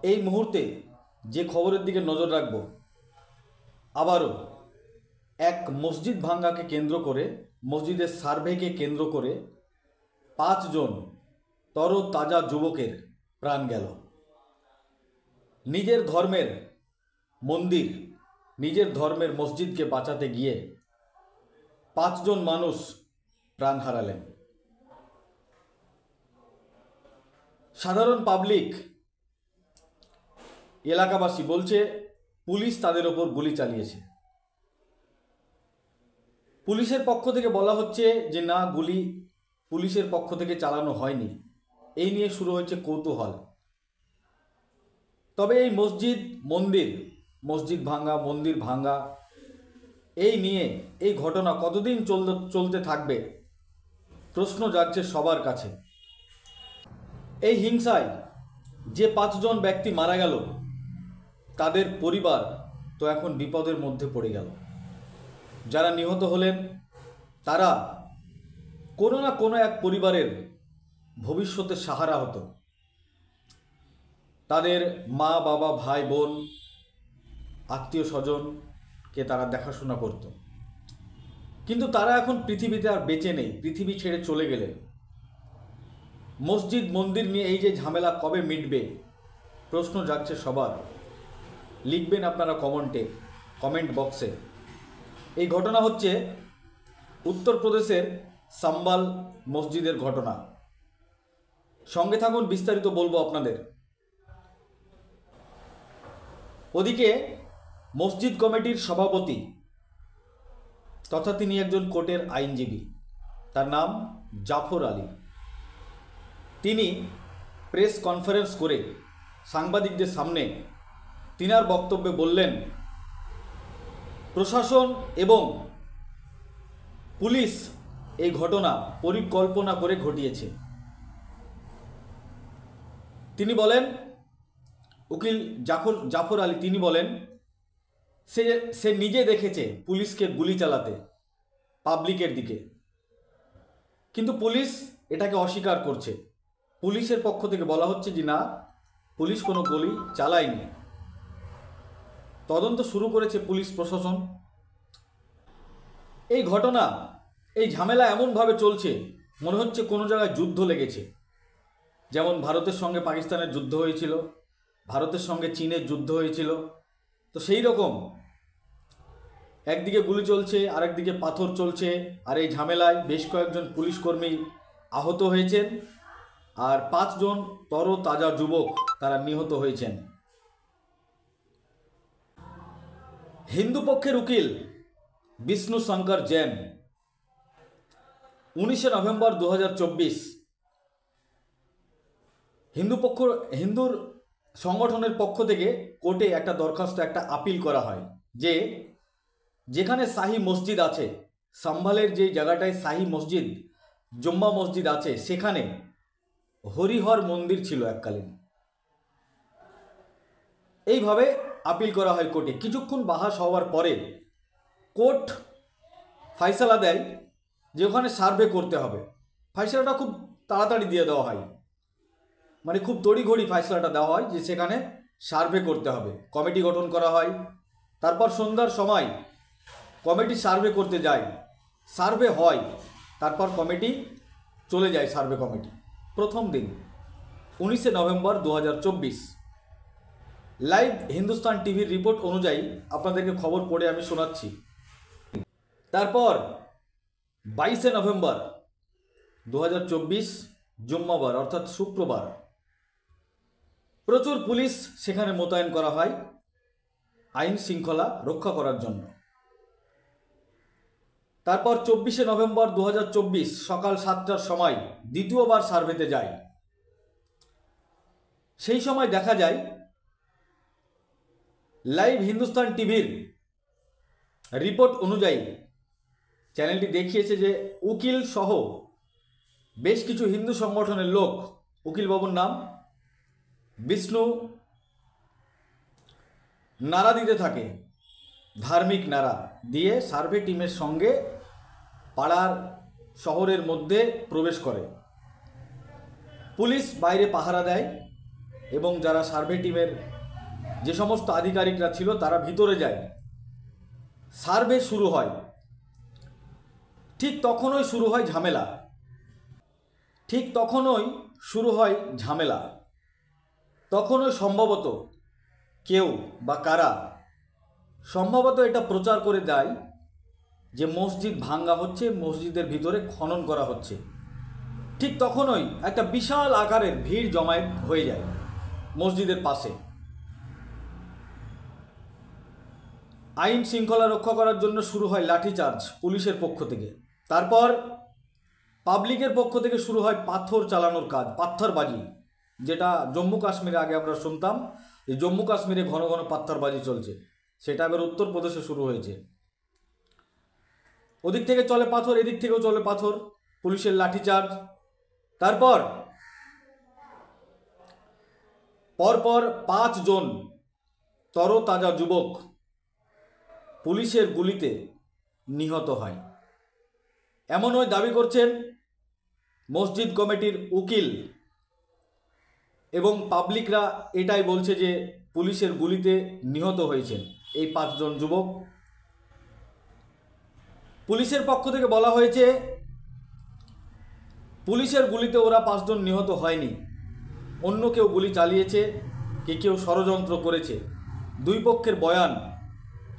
এই মুহূর্তে যে খবরের দিকে নজর রাখব, আবারও এক মসজিদ ভাঙ্গাকে কেন্দ্র করে, মসজিদের সার্ভেকে কেন্দ্র করে 5 জন তরতাজা যুবকের প্রাণ গেল। নিজের ধর্মের মন্দির, নিজের ধর্মের মসজিদকে বাঁচাতে গিয়ে 5 জন মানুষ প্রাণ হারালেন। সাধারণ পাবলিক, এলাকাবাসী বলছে পুলিশ তাদের ওপর গুলি চালিয়েছে। পুলিশের পক্ষ থেকে বলা হচ্ছে যে না, গুলি পুলিশের পক্ষ থেকে চালানো হয়নি। এই নিয়ে শুরু হয়েছে কৌতূহল। তবে এই মসজিদ ভাঙ্গা, মন্দির ভাঙ্গা, এই নিয়ে এই ঘটনা কতদিন চলতে থাকবে প্রশ্ন জাগছে সবার কাছে। এই হিংসায় যে 5 জন ব্যক্তি মারা গেল, তাদের পরিবার তো এখন বিপদের মধ্যে পড়ে গেল। যারা নিহত হলেন তারা কোনো না কোনো এক পরিবারের ভবিষ্যতের সাহারা হতো। তাদের মা বাবা, ভাই বোন, আত্মীয় স্বজনকে তারা দেখাশোনা করত। কিন্তু তারা এখন পৃথিবীতে আর বেঁচে নেই, পৃথিবী ছেড়ে চলে গেলেন। মসজিদ মন্দির নিয়ে এই যে ঝামেলা কবে মিটবে প্রশ্ন জাগছে সবার। লিখবেন আপনারা কমেন্ট বক্সে। এই ঘটনা হচ্ছে উত্তরপ্রদেশের সাম্বাল মসজিদের ঘটনা। সঙ্গে থাকুন, বিস্তারিত বলবো আপনাদের। ওদিকে মসজিদ কমিটির সভাপতি তথা তিনি একজন কোর্টের আইনজীবী, তার নাম জাফর আলী। তিনি প্রেস কনফারেন্স করে সাংবাদিকদের সামনে তিনার বক্তব্যে বললেন, প্রশাসন এবং পুলিশ এই ঘটনা পরিকল্পনা করে ঘটিয়েছে। তিনি বলেন, উকিল জাফর আলী তিনি বলেন, সে নিজে দেখেছে পুলিশকে গুলি চালাতে পাবলিকের দিকে, কিন্তু পুলিশ এটাকে অস্বীকার করছে। পুলিশের পক্ষ থেকে বলা হচ্ছে যে না, পুলিশ কোনো গুলি চালায়নি। তদন্ত শুরু করেছে পুলিশ প্রশাসন। এই ঘটনা, এই ঝামেলা এমনভাবে চলছে মনে হচ্ছে কোনো জায়গায় যুদ্ধ লেগেছে। যেমন ভারতের সঙ্গে পাকিস্তানের যুদ্ধ হয়েছিল, ভারতের সঙ্গে চীনের যুদ্ধ হয়েছিল। তো সেই রকম একদিকে গুলি চলছে, আরেকদিকে পাথর চলছে। আর এই ঝামেলায় বেশ কয়েকজন পুলিশ কর্মী আহত হয়েছেন, আর 5 জন তরতাজা যুবক তারা নিহত হয়েছেন। হিন্দু পক্ষের উকিল বিষ্ণু শঙ্কর জৈন 19 নভেম্বর 2024 হিন্দুর সংগঠনের পক্ষ থেকে কোর্টে একটা দরখাস্ত, একটা আপিল করা হয় যে যেখানে শাহী মসজিদ আছে, সাম্ভালের যে জায়গাটায় শাহী মসজিদ, জুম্মা মসজিদ আছে, সেখানে হরিহর মন্দির ছিল এককালীন। এইভাবে আপিল করা হয় কোর্টে। কিছুক্ষণ বাহাস হওয়ার পরে কোর্ট ফয়সালা দেয় যে ওখানে সার্ভে করতে হবে। ফয়সালাটা খুব তাড়াতাড়ি দিয়ে দেওয়া হয়, মানে খুব তড়িঘড়ি ফয়সালাটা দেওয়া হয় যে সেখানে সার্ভে করতে হবে। কমিটি গঠন করা হয়। তারপর সন্ধ্যার সময় কমিটি সার্ভে করতে যায়, সার্ভে হয়, তারপর কমিটি চলে যায়। সার্ভে কমিটি প্রথম দিন 19 নভেম্বর 2024 লাইভ হিন্দুস্তান টিভির রিপোর্ট অনুযায়ী আপনাদেরকে খবর পড়ে আমি শোনাচ্ছি। তারপর 22 নভেম্বর 2024 জুম্মাবার অর্থাৎ শুক্রবার প্রচুর পুলিশ সেখানে মোতায়েন করা হয় আইন শৃঙ্খলা রক্ষা করার জন্য। তারপর 24 নভেম্বর 2024 সকাল 7টার সময় দ্বিতীয়বার সার্ভেতে যায়। সেই সময় দেখা যায় লাইভ হিন্দুস্তান টিভির রিপোর্ট অনুযায়ী চ্যানেলটি দেখিয়েছে যে উকিল সহ বেশ কিছু হিন্দু সংগঠনের লোক, উকিল বাবুর নাম বিষ্ণু, নারা দিতে থাকে, ধার্মিক নারা দিয়ে সার্ভে টিমের সঙ্গে পাড়ার শহরের মধ্যে প্রবেশ করে। পুলিশ বাইরে পাহারা দেয়, এবং যারা সার্ভে টিমের যে সমস্ত আধিকারিকরা ছিল তারা ভিতরে যায়। সার্ভে শুরু হয়, ঠিক তখনই শুরু হয় ঝামেলা। তখনই সম্ভবত কেউ বা কারা সম্ভবত এটা প্রচার করে দেয় যে মসজিদ ভাঙ্গা হচ্ছে, মসজিদের ভিতরে খনন করা হচ্ছে। ঠিক তখনই একটা বিশাল আকারের ভিড় জমায়েত হয়ে যায় মসজিদের পাশে। আইন শৃঙ্খলা রক্ষা করার জন্য শুরু হয় লাঠিচার্জ পুলিশের পক্ষ থেকে। তারপর পাবলিকের পক্ষ থেকে শুরু হয় পাথর চালানোর কাজ, পাথরবাজি, যেটা জম্মু কাশ্মীরে আগে আমরা শুনতাম যে জম্মু কাশ্মীরে ঘন ঘন পাথরবাজি চলছে, সেটা এবার উত্তরপ্রদেশে শুরু হয়েছে। ওদিক থেকে চলে পাথর, এদিক থেকেও চলে পাথর, পুলিশের লাঠিচার্জ। তারপর পরপর 5 জন তরতাজা যুবক পুলিশের গুলিতে নিহত হয়। এমনই দাবি করছেন মসজিদ কমিটির উকিল এবং পাবলিকরা এটাই বলছে যে পুলিশের গুলিতে নিহত হয়েছেন এই 5 জন যুবক। পুলিশের পক্ষ থেকে বলা হয়েছে পুলিশের গুলিতে ওরা 5 জন নিহত হয়নি, অন্য কেউ গুলি চালিয়েছে, কেউ ষড়যন্ত্র করেছে। দুই পক্ষের বয়ান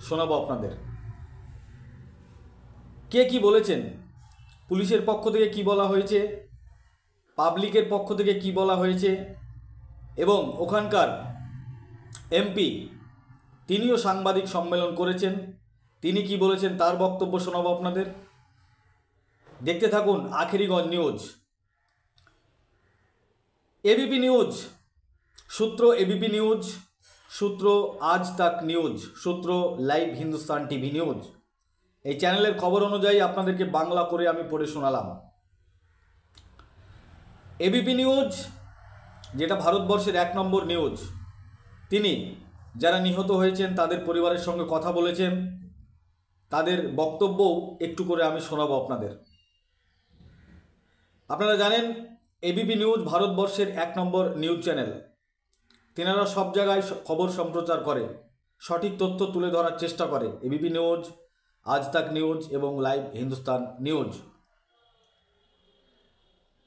শোনাবো আপনাদের। কে কি বলেছেন, পুলিশের পক্ষ থেকে কি বলা হয়েছে, পাবলিকের পক্ষ থেকে কি বলা হয়েছে, এবং ওখানকার এমপি তিনিও সাংবাদিক সম্মেলন করেছেন, তিনি কি বলেছেন তার বক্তব্য শোনাবো আপনাদের। দেখতে থাকুন আখেরিগঞ্জ নিউজ। এবিপি নিউজ সূত্র, এবিপি নিউজ সূত্র, আজ তাক নিউজ সূত্র, লাইভ হিন্দুস্তান টিভি নিউজ। এই চ্যানেলের খবর অনুযায়ী আপনাদেরকে বাংলা করে আমি পড়ে শোনালাম। এবিপি নিউজ, যেটা ভারতবর্ষের 1 নম্বর নিউজ, তিনি যারা নিহত হয়েছেন তাদের পরিবারের সঙ্গে কথা বলেছেন, তাদের বক্তব্যও একটু করে আমি শোনাবো আপনাদের। আপনারা জানেন এবিপি নিউজ ভারতবর্ষের 1 নম্বর নিউজ চ্যানেল। তেনারা সব জায়গায় খবর সম্প্রচার করে, সঠিক তথ্য তুলে ধরার চেষ্টা করে। এবিপি নিউজ, আজ তাক নিউজ এবং লাইভ হিন্দুস্তান নিউজ।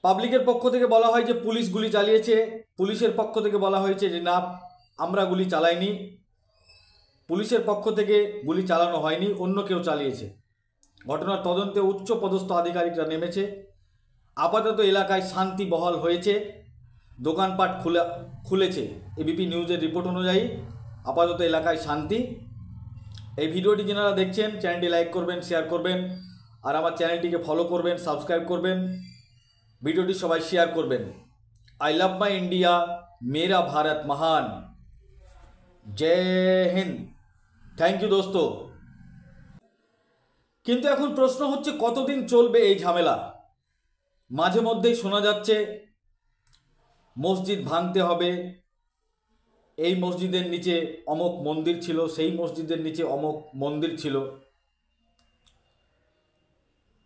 পাবলিকের পক্ষ থেকে বলা হয় যে পুলিশ গুলি চালিয়েছে, পুলিশের পক্ষ থেকে বলা হয়েছে যে না, আমরা গুলি চালাইনি, পুলিশের পক্ষ থেকে গুলি চালানো হয়নি, অন্য কেউ চালিয়েছে। ঘটনার তদন্তে উচ্চ পদস্থ আধিকারিকরা নেমেছে। আপাতত এলাকায় শান্তি বহাল হয়েছে, দোকানপাট খুলেছে। এবিপি নিউজের রিপোর্ট অনুযায়ী আপাতত এলাকায় শান্তি। এই ভিডিওটি যারা দেখছেন চ্যানেলটি লাইক করবেন, শেয়ার করবেন, আর আমার চ্যানেলটিকে ফলো করবেন, সাবস্ক্রাইব করবেন, ভিডিওটি সবাই শেয়ার করবেন। আই লাভ মাই ইন্ডিয়া, মেরা ভারত মহান। জয় হিন্দ। থ্যাংক ইউ দোস্ত। কিন্তু এখন প্রশ্ন হচ্ছে কতদিন চলবে এই ঝামেলা? মাঝে মধ্যেই শোনা যাচ্ছে মসজিদ ভাঙতে হবে, এই মসজিদের নিচে অমুক মন্দির ছিল, সেই মসজিদের নিচে অমুক মন্দির ছিল।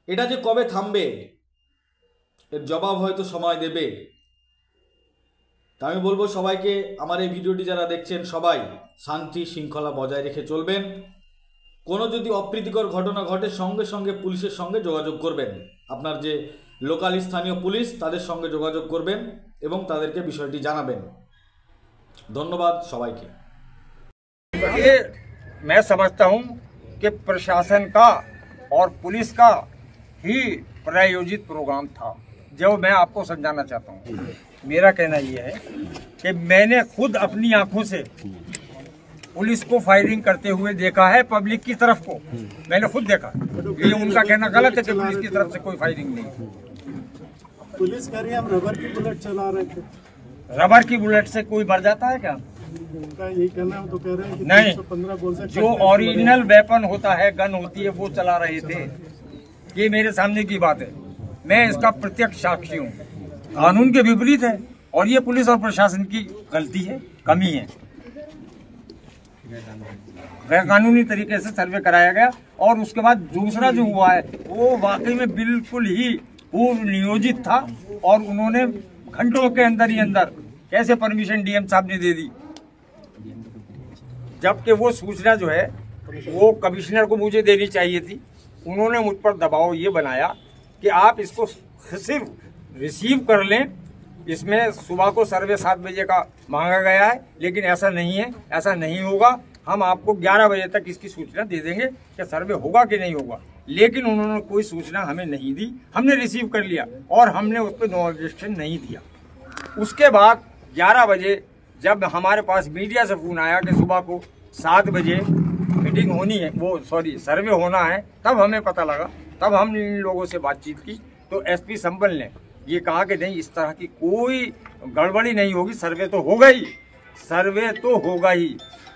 এটা যে কবে থামবে এর জবাব হয়তো সময় দেবে। তা আমি বলবো সবাইকে, আমার এই ভিডিওটি যারা দেখছেন সবাই শান্তি শৃঙ্খলা বজায় রেখে চলবেন। কোনো যদি অপ্রীতিকর ঘটনা ঘটে সঙ্গে সঙ্গে পুলিশের সঙ্গে যোগাযোগ করবেন। আপনার যে লোকাল স্থানীয় পুলিশ তাদের সঙ্গে যোগাযোগ করবেন এবং তাদেরকে বিষয়টি জানাবেন। ধন্যবাদ সবাইকে। ये मैं समझता हूं कि प्रशासन का और पुलिस का ही प्रायोजित प्रोग्राम था, जो मैं आपको समझाना चाहता हूं। मेरा कहना यह है कि मैंने खुद अपनी आंखों से पुलिस को फायरिंग करते हुए देखा है, पब्लिक की तरफ को मैंने खुद देखा। ये उनका कहना गलत है कि पुलिस की तरफ से कोई फायरिंग नहीं। पुलिस कह रही है हम रबर की बुलेट चला रहे थे। रबर की बुलेट से कोई मर जाता है क्या? उनका यही कहना है, तो कह रहे हैं कि नहीं, 315 गोल से जो ओरिजिनल वेपन होता है, गन होती है, वो चला रहे थे। ये मेरे सामने की बात है, मैं इसका प्रत्यक्ष साक्षी हूँ। कानून के विपरीत है और ये पुलिस और प्रशासन की गलती है, कमी है। गैर कानूनी तरीके से सर्वे कराया गया और उसके बाद दूसरा जो हुआ है वो वाकई में बिल्कुल ही पूर्व नियोजित था और उन्होंने घंटों के अंदर ही अंदर कैसे परमिशन डीएम साहब ने दे दी, जबकि वो सूचना जो है वो कमिश्नर को मुझे देनी चाहिए थी। उन्होंने मुझ पर दबाव ये बनाया कि आप इसको सिर्फ रिसीव कर लें। इसमें सुबह को सर्वे 7 बजे का मांगा गया है, लेकिन ऐसा नहीं है, ऐसा नहीं होगा। हम आपको 11 बजे तक इसकी सूचना दे देंगे कि सर्वे होगा कि नहीं होगा। लेकिन उन्होंने कोई सूचना हमें नहीं दी, हमने रिसीव कर लिया और हमने उस पर नो ऑब्जेक्शन नहीं दिया। उसके बाद 11 बजे जब हमारे पास मीडिया से फोन आया कि सुबह को 7 बजे मीटिंग होनी है, सर्वे होना है, तब हमें पता लगा। तब हमने इन लोगों से बातचीत की तो एसपी संबल ने ये कहा कि नहीं, इस तरह की कोई गड़बड़ी नहीं होगी, सर्वे तो होगा ही, सर्वे तो होगा ही,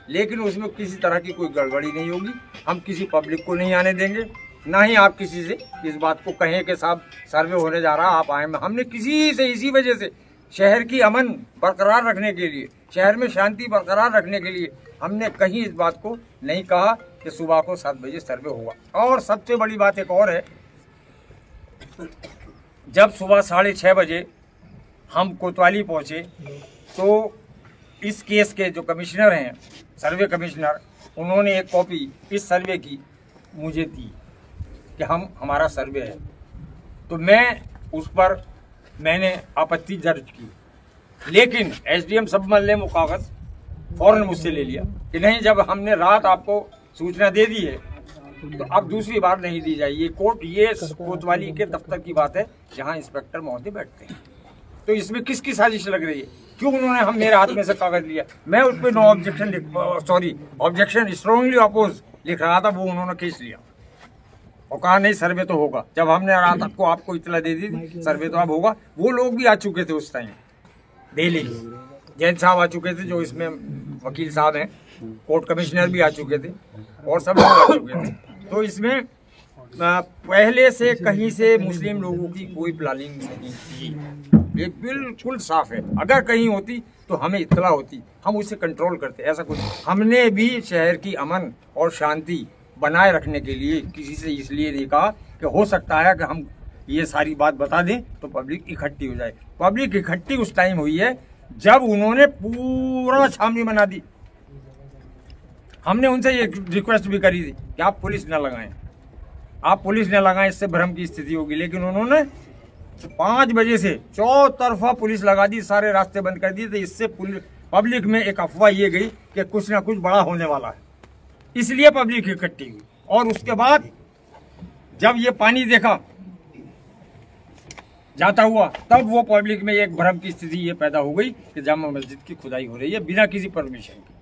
लेकिन उसमें किसी तरह की कोई गड़बड़ी नहीं होगी। हम किसी पब्लिक को नहीं आने देंगे, ना ही आप किसी से इस बात को कहें कि साहब सर्वे होने जा रहा, आप आए। हमने किसी से इसी वजह से शहर की अमन बरकरार रखने के लिए, शहर में शांति बरकरार रखने के लिए हमने कहीं इस बात को नहीं कहा कि सुबह को 7 बजे सर्वे होगा। और सबसे बड़ी बात एक और है, जब सुबह 6:30 बजे हम कोतवाली पहुंचे तो इस केस के जो कमिश्नर हैं, सर्वे कमिश्नर, उन्होंने एक कॉपी इस सर्वे की मुझे दी कि हमारा सर्वे है। तो मैं उस पर मैंने आपत्ति दर्ज की, लेकिन एसडीएम संबल ने वो कागज फौरन मुझसे ले लिया कि नहीं, जब हमने रात आपको सूचना दे दी है तो अब दूसरी बार नहीं दी जाए। ये कोतवाली के दफ्तर की बात है जहां इंस्पेक्टर महोदय बैठते हैं। तो इसमें किसकी साजिश लग रही है? क्यों उन्होंने मेरे हाथ में से कागज लिया? मैं उस पर no objection objection strongly oppose लिख रहा था, वो उन्होंने खींच लिया और कहा नहीं, सर्वे तो होगा। जब हमने रात आपको इतला दे दी थी सर्वे तो अब होगा। वो लोग भी आ चुके थे उस टाइम, दिल्ली जैन साहब आ चुके थे, जो इसमें वकील साहब हैं, कोर्ट कमिश्नर भी आ चुके थे और सब लोग आ चुके थे। तो इसमें पहले से कहीं से मुस्लिम लोगों की कोई प्लानिंग नहीं थी, ये बिल्कुल साफ है। अगर कहीं होती तो हमें इत्तला होती, हम उसे कंट्रोल करते, ऐसा कुछ। हमने भी शहर की अमन और शांति बनाए रखने के लिए किसी से इसलिए नहीं कहा कि हो सकता है कि हम ये सारी बात बता दें तो पब्लिक इकट्ठी हो जाए। पब्लिक इकट्ठी उस टाइम हुई है जब उन्होंने पूरा छावनी बना दी। हमने उनसे ये रिक्वेस्ट भी करी थी कि आप पुलिस न लगाएं, आप पुलिस न लगाएं, इससे भ्रम की स्थिति होगी। लेकिन उन्होंने 5 बजे से चौतरफा पुलिस लगा दी, सारे रास्ते बंद कर दिए थे। इससे पब्लिक में एक अफवाह ये गई कि कुछ ना कुछ बड़ा होने वाला है, इसलिए पब्लिक इकट्ठी हुई। और उसके बाद जब ये पानी देखा जाता हुआ, तब वो पब्लिक में एक भ्रम की स्थिति ये पैदा हो गई कि जामा मस्जिद की खुदाई हो रही है बिना किसी परमिशन के।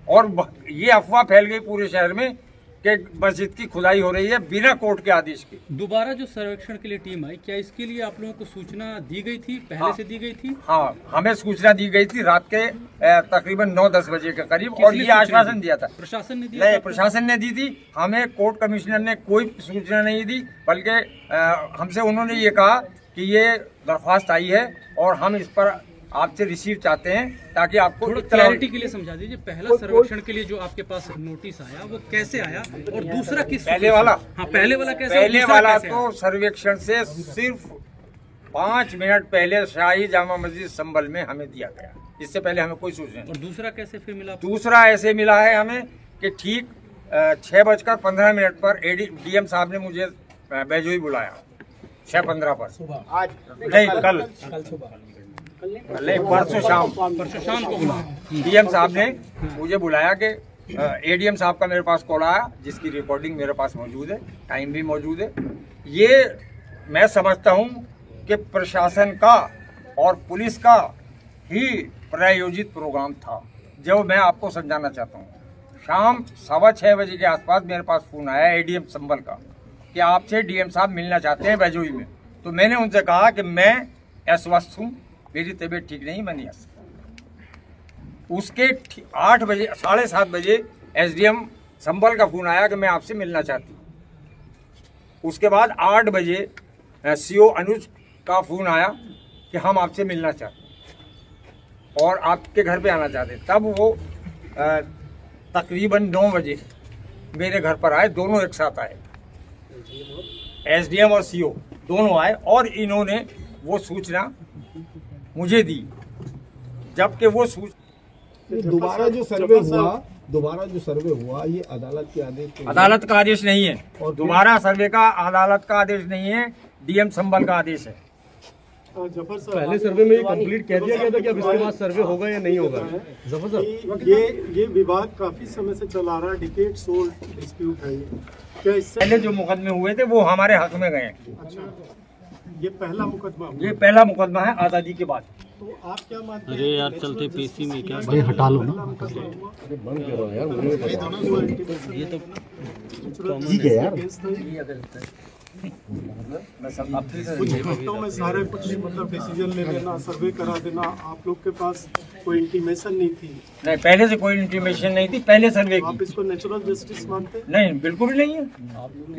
और ये अफवाह फैल गई पूरे शहर में कि मस्जिद की खुदाई हो रही है बिना कोर्ट के आदेश के। दोबारा जो सर्वेक्षण के लिए टीम आई, क्या इसके लिए आप लोगों को सूचना दी गई थी, पहले से दी गई थी? हाँ, हमें सूचना दी गई थी रात के तकरीबन 9-10 बजे के करीब, और ये आश्वासन दिया था। प्रशासन ने दिया? नहीं, प्रशासन ने दी थी, हमें कोर्ट कमिश्नर ने कोई सूचना नहीं दी। बल्कि हमसे उन्होंने ये कहा कि ये दरख्वास्त आई है और हम इस पर आपसे रिसीव चाहते हैं, ताकि आपको थोड़ा क्लैरिटी के लिए समझा दीजिए। पहला सर्वेक्षण के लिए जो आपके पास नोटिस आया वो कैसे आया, और दूसरा किस? पहले वाला? हाँ, पहले वाला कैसे? पहले वाला तो सर्वेक्षण से सिर्फ 5 मिनट पहले शाही जामा मस्जिद संबल में हमें दिया गया, इससे पहले हमें कोई सूचना नहीं। और दूसरा कैसे फिर मिला? दूसरा ऐसे मिला है हमें कि ठीक 6:15 पर डीएम साहब ने मुझे बैजोई बुलाया 6:15 पर। आज नहीं, कल परसों शाम को बुलाया डीएम साहब ने मुझे बुलाया कि एडीएम साहब का मेरे पास कॉल आया, जिसकी रिकॉर्डिंग मेरे पास मौजूद है, टाइम भी मौजूद है। ये मैं समझता हूँ कि प्रशासन का और पुलिस का ही प्रायोजित प्रोग्राम था, जो मैं आपको समझाना चाहता हूँ। शाम 6:15 बजे के आसपास मेरे पास फोन आया एडीएम संबल का कि आपसे डीएम साहब मिलना चाहते हैं बैजोई में। तो मैंने उनसे कहा कि मैं अस्वस्थ हूँ, मेरी तबीयत ठीक नहीं, मैं नहीं आ सकता। उसके 8 बजे 7:30 बजे एसडीएम संबल का फोन आया कि मैं आपसे मिलना चाहती हूँ। उसके बाद 8 बजे सीओ अनुज का फोन आया कि हम आपसे मिलना चाहते हैं और आपके घर पे आना चाहते हैं। तब वो तकरीबन 9 बजे मेरे घर पर आए, दोनों एक साथ आए, एसडीएम और सीओ दोनों आए, और इन्होंने वो सूचना मुझे दी जबकि वो दोबारा जो सर्वे हुआ ये अदालत के आदेश पे अदालत का आदेश नहीं है, और दोबारा सर्वे का अदालत का आदेश नहीं है, डीएम संभल का आदेश है। जफर साहब, पहले सर्वे में ये कंप्लीट कह दिया गया था कि अब इसके बाद सर्वे होगा या नहीं होगा। जफर साहब, ये विवाद काफी समय से चला रहा है, डिकेड्स ओल्ड डिस्प्यूट है ये। क्या इससे पहले जो मुकदमे हुए थे वो हमारे हक में गए। अच्छा, ये पहला मुकदमा हुआ। ये पहला मुकदमा है आजादी के बाद। तो आप क्या मानते हैं? अरे यार चलते पीसी में क्या भाई हटा लो ना, बंद करो यार, ये तो ठीक है यार। कुछ हफ्तों में सारे कुछ मतलब डिसीजन ले लेना, सर्वे करा देना, आप लोग के पास कोई इंटीमेशन नहीं थी? नहीं, पहले से कोई इंटीमेशन नहीं थी, पहले सर्वे आप की। इसको नेचुरल जस्टिस मानते हैं? नहीं, बिल्कुल भी नहीं है।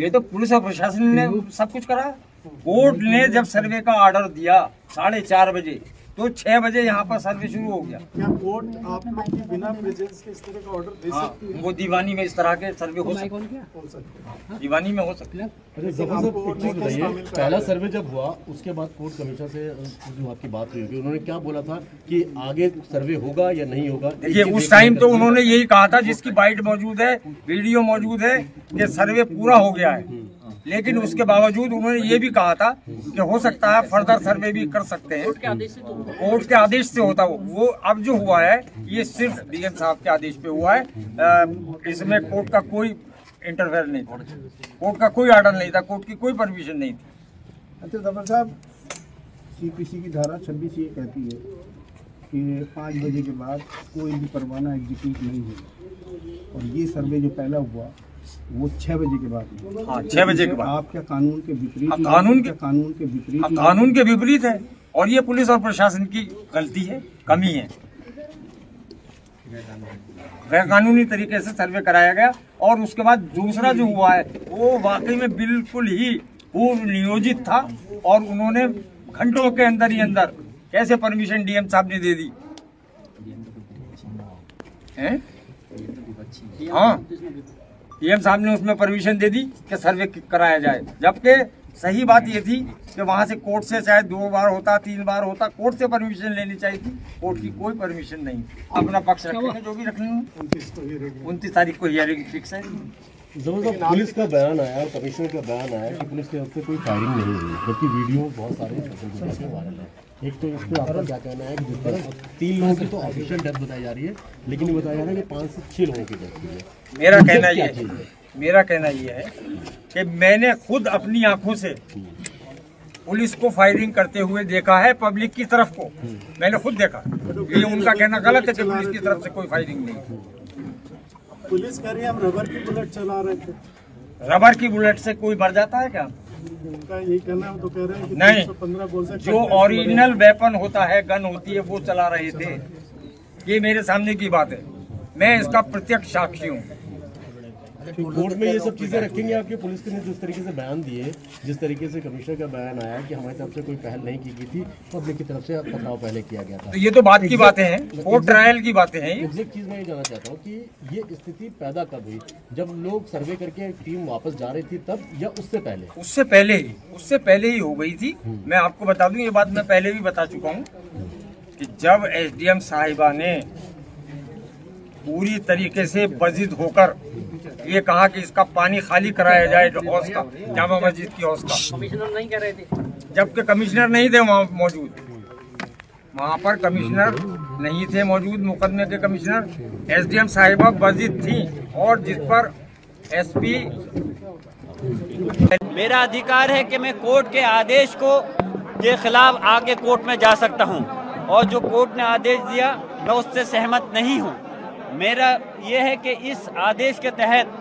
ये तो पुलिस और प्रशासन ने सब कुछ करा। कोर्ट ने जब सर्वे का ऑर्डर दिया 4:30 बजे, तो 6 बजे यहाँ पर सर्वे शुरू हो गया। क्या कोर्ट आप लोग की बिना प्रेजेंस के इस तरह का ऑर्डर दे सकती है? वो दीवानी में इस तरह के सर्वे हो सकते हो सकता है। दीवानी में हो सकते हैं। अरे जफर साहब, एक चीज बताइए, पहला सर्वे जब हुआ उसके बाद कोर्ट कमिश्नर से जो आपकी बात हुई होगी, उन्होंने क्या बोला था कि आगे सर्वे होगा या नहीं होगा? देखिए, उस टाइम तो उन्होंने यही कहा था, जिसकी बाइट मौजूद है, वीडियो मौजूद है, कि सर्वे पूरा हो गया है। लेकिन उसके बावजूद उन्होंने ये भी कहा था कि हो सकता है फर्दर सर्वे भी कर सकते हैं। कोर्ट के आदेश से होता वो अब जो हुआ है ये सिर्फ डीएम साहब के आदेश पे हुआ है। इसमें कोर्ट का कोई इंटरफेयर नहीं था, कोर्ट का कोई ऑर्डर नहीं था, कोर्ट की कोई परमिशन नहीं थी। अच्छा जफर साहब, सीपीसी की धारा 26 ये कहती है कि 5 बजे के बाद कोई भी परवाना एग्जीक्यूट नहीं होगा, और ये सर्वे जो पहला हुआ वो 6 बजे के बाद हुआ। हाँ, 6 बजे के बाद। आप क्या कानून के विपरीत? कानून के विपरीत है, और ये पुलिस और प्रशासन की गलती है, कमी है। गैर कानूनी तरीके से सर्वे कराया गया, और उसके बाद दूसरा जो हुआ है वो वाकई में बिल्कुल ही पूर्व नियोजित था, और उन्होंने घंटों के अंदर ही अंदर कैसे परमिशन डीएम साहब ने दे दी है? हाँ, डीएम साहब ने उसमें परमिशन दे दी कि सर्वे कराया जाए, जबकि सही बात ये थी कि वहां से कोर्ट से चाहे 2 बार होता, 3 बार होता, कोर्ट से परमिशन लेनी चाहिए थी। कोर्ट की कोई परमिशन नहीं। अपना पक्ष रखेंगे जो भी रखेंगे। 29 तारीख को हियरिंग फिक्स है। जबरदस्त पुलिस का बयान आया, कमिश्नर का बयान आया कि पुलिस की तरफ से कोई फायरिंग नहीं हुई, जबकि वीडियो बहुत सारे सोशल मीडिया पे वायरल है। एक तो इस पर आपका क्या कहना है कि जिस तरह 3 लोगों की तो ऑफिशियल डेथ बताई जा रही है, लेकिन ये बताया जा रहा है कि 5 से 6 लोगों की डेथ हुई है। मेरा कहना ये है कि मैंने खुद अपनी आंखों से पुलिस को फायरिंग करते हुए देखा है, पब्लिक की तरफ को मैंने खुद देखा। ये उनका कहना गलत है कि पुलिस की तरफ से कोई फायरिंग नहीं। पुलिस कह रही है हम रबर की बुलेट चला रहे थे। रबर की बुलेट से कोई मर जाता है क्या? उनका यही कहना है, वो तो कह रहे हैं कि नहीं, 315 गोल से जो ओरिजिनल वेपन होता है, गन होती है, वो चला रहे थे। ये मेरे सामने की बात है, मैं इसका प्रत्यक्ष साक्षी हूँ। कोर्ट में ये सब चीजें रखेंगे आपके? पुलिस ने जिस तरीके से बयान दिए, जिस तरीके से कमिश्नर का बयान आया कि हमारी तरफ से कोई पहल नहीं की गई थी, पब्लिक की तरफ से पथराव पहले किया गया था। तो ये तो बात की बातें हैं, कोर्ट ट्रायल की बातें हैं। एग्जैक्ट चीज मैं ये जानना चाहता हूँ कि ये स्थिति पैदा कब हुई? जब लोग सर्वे करके टीम वापस जा रही थी तब, या उससे पहले? उससे पहले ही हो गई थी। मैं आपको बता दूं, ये बात मैं पहले भी बता चुका हूँ कि जब एसडीएम साहिबा ने पूरी तरीके से बजिद होकर ये कहा कि इसका पानी खाली कराया जाए हौज का, जामा मस्जिद की हौज का, कमिश्नर नहीं कर रहे थे, जबकि कमिश्नर नहीं थे वहाँ मौजूद। वहाँ पर कमिश्नर नहीं थे मौजूद, मुकदमे के कमिश्नर एसडीएम साहिबा बजिद थी, और जिस पर एसपी। मेरा अधिकार है कि मैं कोर्ट के आदेश के खिलाफ आगे कोर्ट में जा सकता हूं, और जो कोर्ट ने आदेश दिया मैं उससे सहमत नहीं हूं। मेरा यह है कि इस आदेश के तहत,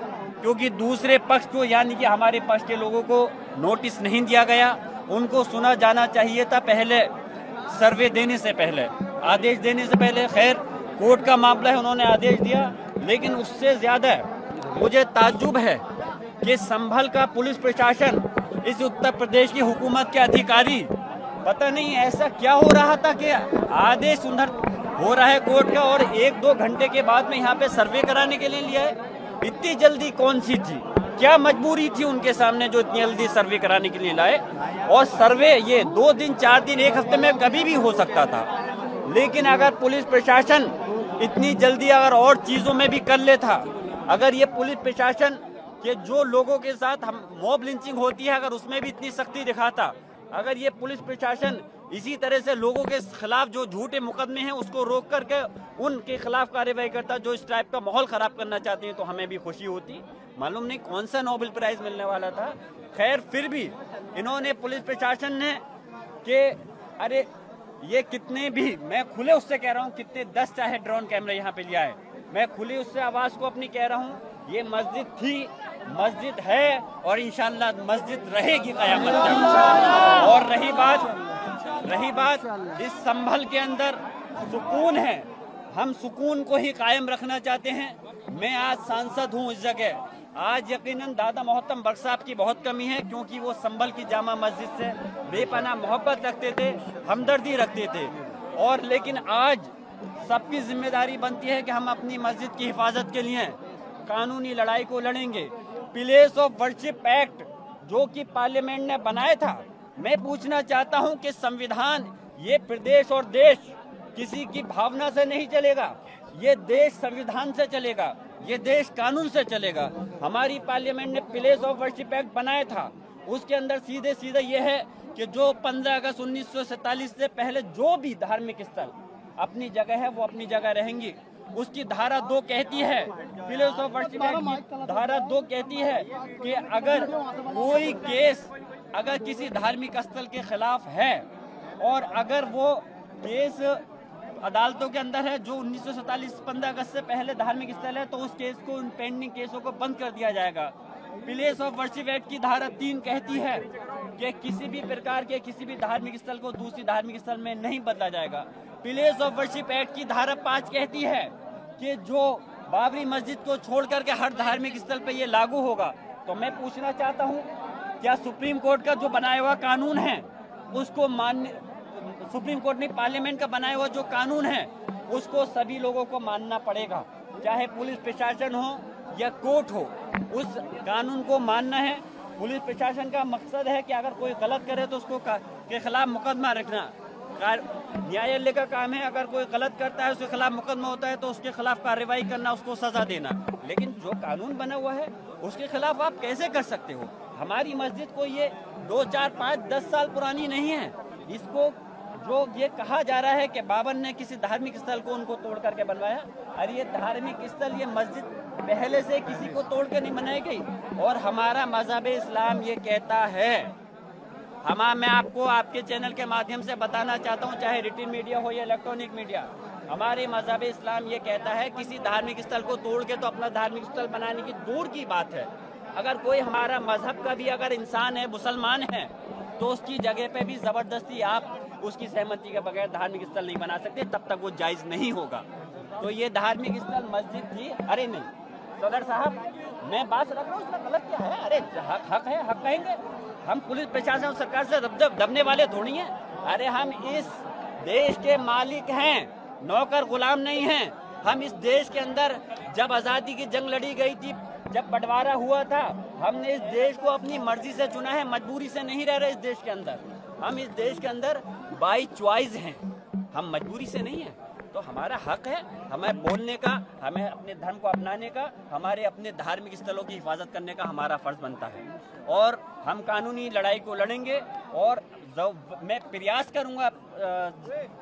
क्योंकि दूसरे पक्ष को यानी कि हमारे पक्ष के लोगों को नोटिस नहीं दिया गया, उनको सुना जाना चाहिए था पहले, सर्वे देने से पहले, आदेश देने से पहले। खैर, कोर्ट का मामला है, उन्होंने आदेश दिया, लेकिन उससे ज्यादा मुझे ताज्जुब है कि संभल का पुलिस प्रशासन, इस उत्तर प्रदेश की हुकूमत के अधिकारी, पता नहीं ऐसा क्या हो रहा था कि आदेश उधर हो रहा है कोर्ट का, और 1-2 घंटे के बाद में यहाँ पे सर्वे कराने के लिए लिया है। इतनी जल्दी कौन सी थी, क्या मजबूरी थी उनके सामने जो इतनी जल्दी सर्वे कराने के लिए लाए? और सर्वे ये 2 दिन, 4 दिन, 1 हफ्ते में कभी भी हो सकता था। लेकिन अगर पुलिस प्रशासन इतनी जल्दी अगर और चीज़ों में भी कर लेता, अगर ये पुलिस प्रशासन के जो लोगों के साथ हम मॉब लिंचिंग होती है अगर उसमें भी इतनी सख्ती दिखाता, अगर ये पुलिस प्रशासन इसी तरह से लोगों के खिलाफ जो झूठे मुकदमे हैं उसको रोक करके उनके खिलाफ कार्रवाई करता जो इस टाइप का माहौल खराब करना चाहते हैं, तो हमें भी खुशी होती। मालूम नहीं कौन सा नोबेल प्राइज मिलने वाला था। खैर फिर भी इन्होंने पुलिस प्रशासन ने कि अरे ये कितने भी, मैं खुले उससे कह रहा हूँ, कितने 10 चाहे ड्रोन कैमरे यहाँ पे लिया है, मैं खुली उससे आवाज़ को अपनी कह रहा हूँ, ये मस्जिद थी, मस्जिद है और इंशाअल्लाह मस्जिद रहेगी क़यामत तक। और रही बात इस संभल के अंदर सुकून है, हम सुकून को ही कायम रखना चाहते हैं। मैं आज सांसद हूँ इस जगह, आज यकीनन दादा मोहतरम बख्श साहब की बहुत कमी है, क्योंकि वो संभल की जामा मस्जिद से बेपनाह मोहब्बत रखते थे, हमदर्दी रखते थे। और लेकिन आज सबकी जिम्मेदारी बनती है कि हम अपनी मस्जिद की हिफाजत के लिए कानूनी लड़ाई को लड़ेंगे। प्लेस ऑफ वर्शिप एक्ट जो कि पार्लियामेंट ने बनाया था, मैं पूछना चाहता हूं कि संविधान, ये प्रदेश और देश किसी की भावना से नहीं चलेगा, ये देश संविधान से चलेगा, ये देश कानून से चलेगा। हमारी पार्लियामेंट ने प्लेस ऑफ वर्शिप एक्ट बनाया था, उसके अंदर सीधे सीधे ये है कि जो 15 अगस्त 1947 से पहले जो भी धार्मिक स्थल अपनी जगह है वो अपनी जगह रहेंगी। उसकी धारा 2 कहती है, प्लेस ऑफ वर्शिप एक्ट की धारा 2 कहती है कि अगर कोई केस अगर किसी धार्मिक स्थल के खिलाफ है और अगर वो केस अदालतों के अंदर है जो 1947 15 अगस्त से पहले धार्मिक स्थल है, तो उस केस को, उन पेंडिंग केसों को बंद कर दिया जाएगा। प्लेस ऑफ वर्शिप एक्ट की धारा 3 कहती है कि किसी भी प्रकार के किसी भी धार्मिक स्थल को दूसरी धार्मिक स्थल में नहीं बदला जाएगा। प्लेस ऑफ वर्शिप एक्ट की धारा 5 कहती है कि जो बाबरी मस्जिद को छोड़ करके हर धार्मिक स्थल पे ये लागू होगा। तो मैं पूछना चाहता हूँ, क्या सुप्रीम कोर्ट का जो बनाया हुआ कानून है उसको मान्य, सुप्रीम कोर्ट ने पार्लियामेंट का बनाया हुआ जो कानून है उसको सभी लोगों को मानना पड़ेगा, चाहे पुलिस प्रशासन हो या कोर्ट हो, उस कानून को मानना है। पुलिस प्रशासन का मकसद है कि अगर कोई गलत करे तो उसको के खिलाफ मुकदमा रखना, न्यायालय का काम है। अगर कोई गलत करता है उसके खिलाफ मुकदमा होता है तो उसके खिलाफ कार्रवाई करना, उसको सजा देना। लेकिन जो कानून बना हुआ है उसके खिलाफ आप कैसे कर सकते हो? हमारी मस्जिद को ये 2, 4, 5, 10 साल पुरानी नहीं है। इसको जो ये कहा जा रहा है कि बाबर ने किसी धार्मिक स्थल को उनको तोड़ करके बनवाया, अरे ये धार्मिक स्थल, ये मस्जिद पहले से किसी को तोड़ के नहीं बनाई गई। और हमारा मजहब इस्लाम ये कहता है, मैं आपको आपके चैनल के माध्यम से बताना चाहता हूँ, चाहे रिटन मीडिया हो या इलेक्ट्रॉनिक मीडिया, हमारे मजहब इस्लाम ये कहता है किसी धार्मिक स्थल को तोड़ के तो अपना धार्मिक स्थल बनाने की दूर की बात है। अगर कोई हमारा मजहब का भी अगर इंसान है, मुसलमान है, तो उसकी जगह पे भी जबरदस्ती आप उसकी सहमति के बगैर धार्मिक स्थल नहीं बना सकते, तब तक वो जायज नहीं होगा। तो ये धार्मिक स्थल मस्जिद थी। अरे नहीं सदर साहब, मैं बात रख रहा हूँ, उसमें गलत क्या है? अरे हक है, हक कहेंगे हम। पुलिस प्रशासन और सरकार से दबने वाले थोड़ी हैं। अरे हम इस देश के मालिक हैं, नौकर गुलाम नहीं हैं। हम इस देश के अंदर जब आज़ादी की जंग लड़ी गई थी, जब बंटवारा हुआ था, हमने इस देश को अपनी मर्जी से चुना है, मजबूरी से नहीं रह रहे इस देश के अंदर। हम इस देश के अंदर बाई चॉइस हैं, हम मजबूरी से नहीं हैं। तो हमारा हक है हमें बोलने का, हमें अपने धर्म को अपनाने का, हमारे अपने धार्मिक स्थलों की हिफाजत करने का हमारा फर्ज बनता है। और हम कानूनी लड़ाई को लड़ेंगे और मैं प्रयास करूंगा।